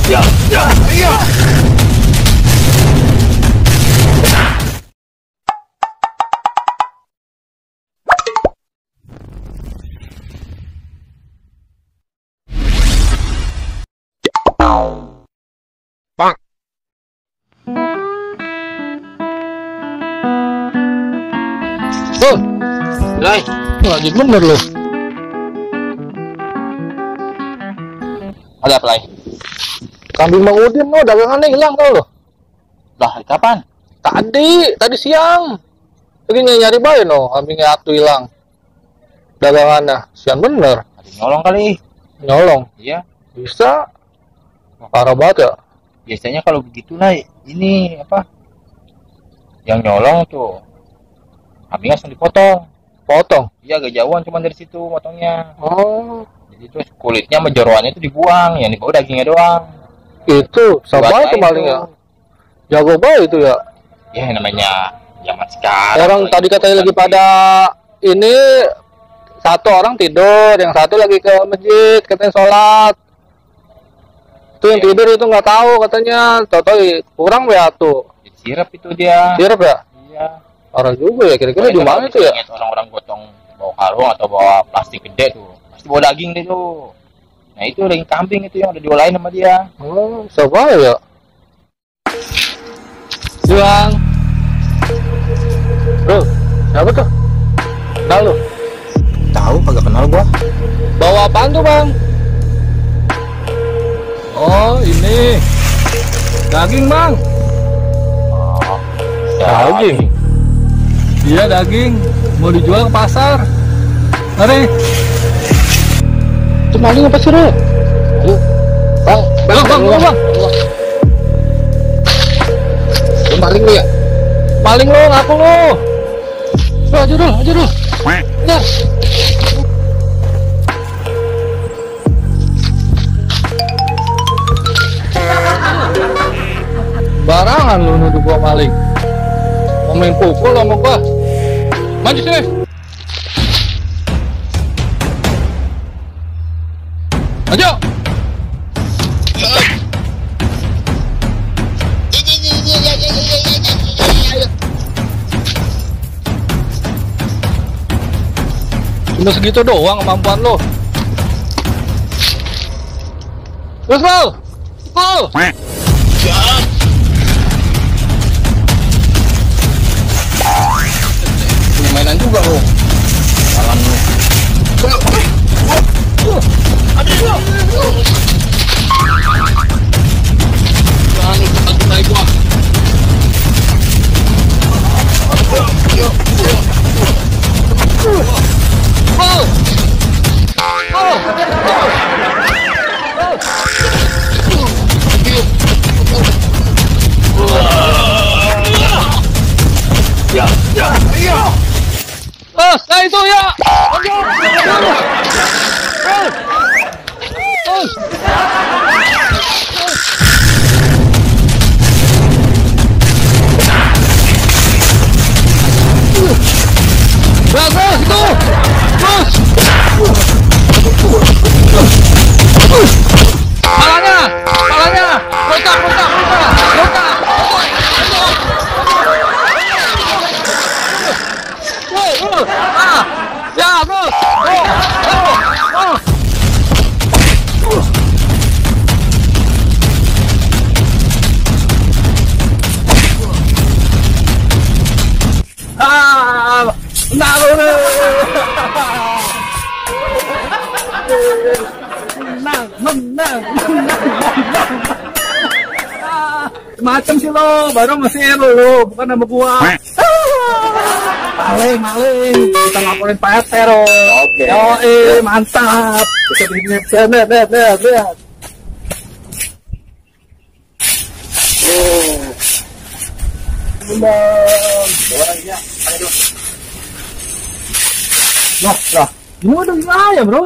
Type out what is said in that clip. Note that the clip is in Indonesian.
Ya, ya, ya. Lai, lagi bener loh. ada apa Lai? Kambing Mang Udin lo dagangannya hilang tau lo. Lah, kapan? Tadi siang. Lagi nyari bayi no, kambingnya Atu hilang. Dagangannya, siang bener. Ada nyolong kali. Nyolong. Iya. Bisa. Parah banget ya. Biasanya kalau begitu Lai, ini apa? Yang nyolong tuh kambingnya langsung dipotong. Potong. Iya, agak jauhan cuma dari situ motongnya. Oh, Jadi terus kulitnya sama jeroannya itu dibuang, yang dibawa dagingnya doang. itu sama Buat itu lain paling tuh. ya. Jago banget itu ya. Ya namanya zaman sekarang. Orang lagi tadi katanya lagi bukan pada ini satu orang tidur, yang satu lagi ke masjid katanya sholat. Itu yang Iya. tidur itu nggak tahu katanya, tahu kurang ya tuh. sirap itu dia. Sirap ya? Iya. Parah juga ya, kira-kira di mana Kalau itu ya? misalnya orang-orang gotong bawa karung atau bawa plastik gede tuh, pasti bawa daging deh tuh. Nah itu daging kambing itu yang udah diolahin sama dia. Oh, siapa ya? Bang. Bro, siapa tuh? Kenal lu? Tahu kagak kenal gua. Bawa apaan tuh, Bang? Oh, ini. Daging, Bang. Oh, Daging? Iya, daging. Mau dijual ke pasar. Mari. Itu maling apa sih, Bro? Ayo. Bang, Bang. Lu maling lu ya? Maling lo, ngaku lo. Aja dulu. Ya. Barangan lu nuduh gua maling. Mau main pukul sama gua. Maju sini. Maju. Cuma segitu doang kemampuan lo. Terus lo. Punya mainan juga lu. Jalan lu. Jangan lupa naik gua. Nah itu ya. Bagus itu. Terus. Palanya. Rotak. Ya, terus. Menang. Macam sih lo, baru masih lo, bukan nama gua. Maling. Kita laporin Pak RT lo. Oke. Mantap. Lihat. Lah, ini udah gimana ya, Bro?